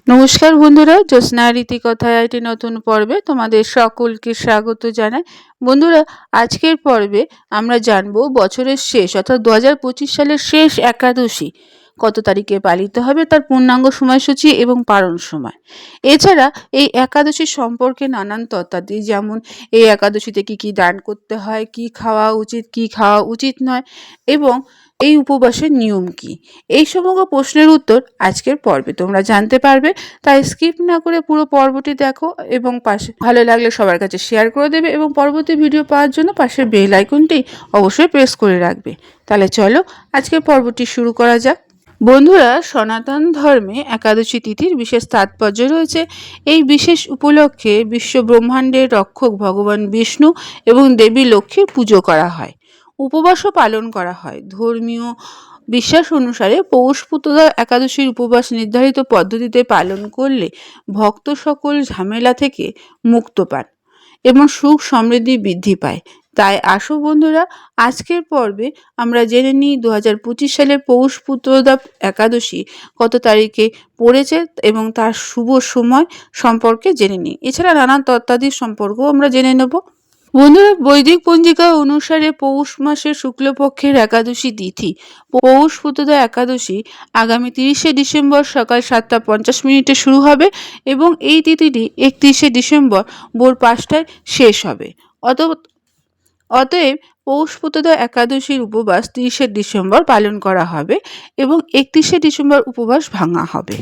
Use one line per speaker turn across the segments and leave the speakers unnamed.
নমস্কার বন্ধুরা, জ্যোৎস্না রীতিকথায় একটি নতুন পর্বে তোমাদের সকলকে স্বাগত জানাই। বন্ধুরা, আজকের পর্বে আমরা জানব বছরের শেষ অর্থাৎ 2025 সালের শেষ একাদশী কত তারিখে পালিত হবে, তার পূর্ণাঙ্গ সময়সূচি এবং পালন সময়। এছাড়া এই একাদশী সম্পর্কে নানান তথ্যাদি, যেমন এই একাদশীতে কি দান করতে হয়, কি খাওয়া উচিত, কি খাওয়া উচিত নয়, এবং এই উপবাসের নিয়ম কি, এই সমগ্র প্রশ্নের উত্তর আজকের পর্বে তোমরা জানতে পারবে। তাই স্কিপ না করে পুরো পর্বটি দেখো এবং পাশে ভালো লাগলে সবার কাছে শেয়ার করে দেবে এবং পরবর্তী ভিডিও পাওয়ার জন্য পাশের বেল আইকনটি অবশ্যই প্রেস করে রাখবে। তাহলে চলো আজকের পর্বটি শুরু করা যাক। বন্ধুরা, সনাতন ধর্মে একাদশী তিথির বিশেষ তাৎপর্য রয়েছে। এই বিশেষ উপলক্ষে বিশ্ব ব্রহ্মাণ্ডের রক্ষক ভগবান বিষ্ণু এবং দেবী লক্ষ্মীর পুজো করা হয়। উপবাসও পালন করা হয়। ধর্মীয় বিশ্বাস অনুসারে পৌষপুত্রদা একাদশীর উপবাস নির্ধারিত পদ্ধতিতে পালন করলে ভক্ত সকল ঝামেলা থেকে মুক্ত পান এবং সুখ সমৃদ্ধি বৃদ্ধি পায়। তাই আসো বন্ধুরা, আজকের পর্বে আমরা জেনে নিই 2025 সালের পৌষপুত্রদা একাদশী কত তারিখে পড়েছে এবং তার শুভ সময় সম্পর্কে জেনে নিই। এছাড়া নানান তত্ত্বাদির সম্পর্কেও আমরা জেনে নেব। বন্ধুরা, বৈদিক পঞ্জিকা অনুসারে পৌষ মাসের শুক্লপক্ষের একাদশী তিথি পৌষপুত্রদা একাদশী আগামী 30শে ডিসেম্বর সকাল 7টা 50 শুরু হবে এবং এই তিথিটি 31শে ডিসেম্বর ভোর 5টায় শেষ হবে। অতএব পৌষপুত্রদা একাদশীর উপবাস 30শে ডিসেম্বর পালন করা হবে এবং 31শে ডিসেম্বর উপবাস ভাঙা হবে।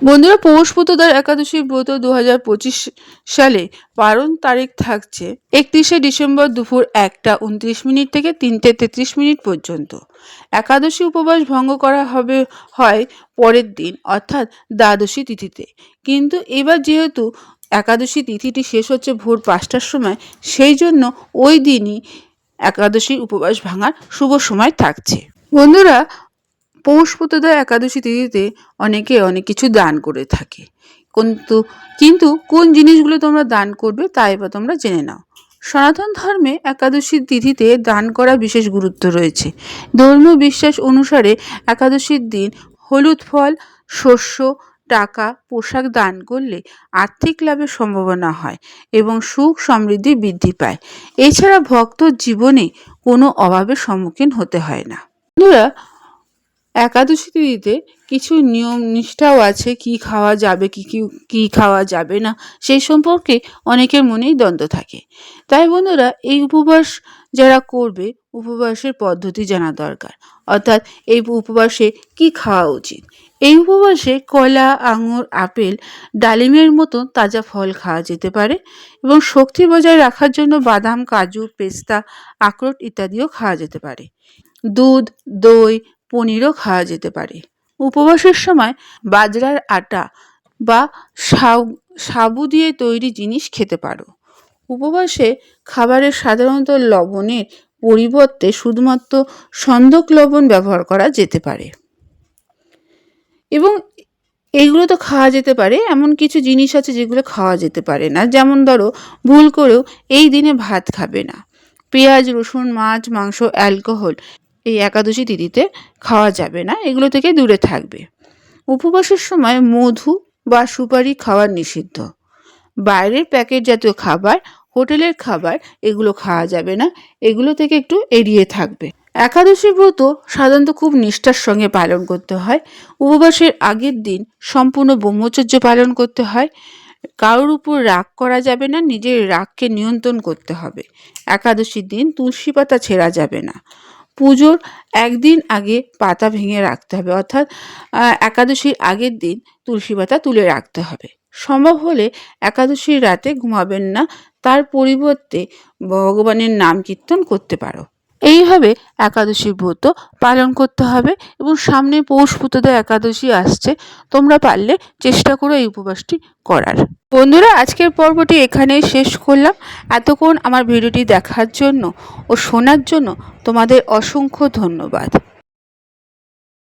বন্ধুরা, পৌষপুত্রদার একাদশী ব্রত 2025 সালে পালন তারিখ থাকছে 31শে ডিসেম্বর দুপুর 1টা 29 থেকে 3টে 33 পর্যন্ত। একাদশী উপবাস ভঙ্গ করা হয় পরের দিন অর্থাৎ দ্বাদশী তিথিতে। কিন্তু এবার যেহেতু একাদশী তিথিটি শেষ হচ্ছে ভোর 5টার সময়, সেই জন্য ওই দিনই একাদশী উপবাস ভাঙার শুভ সময় থাকছে। বন্ধুরা, পৌষপুত্রদা একাদশী তিথিতে অনেকে অনেক কিছু দান করে থাকে, কিন্তু কোন জিনিসগুলো তোমরা দান করবে তা এবার তোমরা জেনে নাও। সনাতন ধর্মে একাদশীর তিথিতে দান করা বিশেষ গুরুত্ব রয়েছে। ধর্মীয় বিশ্বাস অনুসারে একাদশীর দিন হলুদ ফল, শস্য, টাকা, পোশাক দান করলে আর্থিক লাভের সম্ভাবনা হয় এবং সুখ সমৃদ্ধি বৃদ্ধি পায়। এছাড়া ভক্ত জীবনে কোনো অভাবের সম্মুখীন হতে হয় না। বন্ধুরা, একাদশী তিথিতে কিছু নিয়ম নিষ্ঠাও আছে, কি খাওয়া যাবে, কি খাওয়া যাবে না, সেই সম্পর্কে অনেকের মনেই দ্বন্দ্ব থাকে। তাই বন্ধুরা, এই উপবাস যারা করবে, উপবাসের পদ্ধতি জানা দরকার। অর্থাৎ এই উপবাসে কি খাওয়া উচিত। এই উপবাসে কলা, আঙুর, আপেল, ডালিমের মতো তাজা ফল খাওয়া যেতে পারে এবং শক্তি বজায় রাখার জন্য বাদাম, কাজু, পেস্তা, আখরোট ইত্যাদিও খাওয়া যেতে পারে। দুধ, দই, পনিরও খাওয়া যেতে পারে। উপবাসের সময় বাজরার আটা বা সাবু দিয়ে তৈরি জিনিস খেতে পারো। উপবাসে খাবারে সাধারণত লবণের পরিবর্তে শুধুমাত্র সন্ধক লবণ ব্যবহার করা যেতে পারে এবং এইগুলো তো খাওয়া যেতে পারে। এমন কিছু জিনিস আছে যেগুলো খাওয়া যেতে পারে না, যেমন ধরো ভুল করেও এই দিনে ভাত খাবে না। পেঁয়াজ, রসুন, মাছ, মাংস, অ্যালকোহল এই একাদশী তিথিতে খাওয়া যাবে না, এগুলো থেকে দূরে থাকবে। উপবাসের সময় মধু বা সুপারি খাওয়া নিষিদ্ধ। বাইরের প্যাকেট জাতীয় খাবার, হোটেলের খাবার এগুলো খাওয়া যাবে না, এগুলো থেকে একটু এড়িয়ে থাকবে। একাদশী ব্রত সাধারণত খুব নিষ্ঠার সঙ্গে পালন করতে হয়। উপবাসের আগের দিন সম্পূর্ণ ব্রহ্মচর্য পালন করতে হয়। কারোর উপর রাগ করা যাবে না, নিজের রাগকে নিয়ন্ত্রণ করতে হবে। একাদশীর দিন তুলসী পাতা ছেঁড়া যাবে না। পুজোর একদিন আগে পাতা ভেঙে রাখতে হবে, অর্থাৎ একাদশীর আগের দিন তুলসী পাতা তুলে রাখতে হবে। সম্ভব হলে একাদশীর রাতে ঘুমাবেন না, তার পরিবর্তে ভগবানের নাম কীর্তন করতে পারো। এইভাবে একাদশীর ব্রত পালন করতে হবে এবং সামনে পৌষপুত্রদা একাদশী আসছে, তোমরা পারলে চেষ্টা করো এই উপবাসটি করার। বন্ধুরা, আজকের পর্বটি এখানেই শেষ করলাম। এতক্ষণ আমার ভিডিওটি দেখার জন্য ও শোনার জন্য তোমাদের অসংখ্য ধন্যবাদ।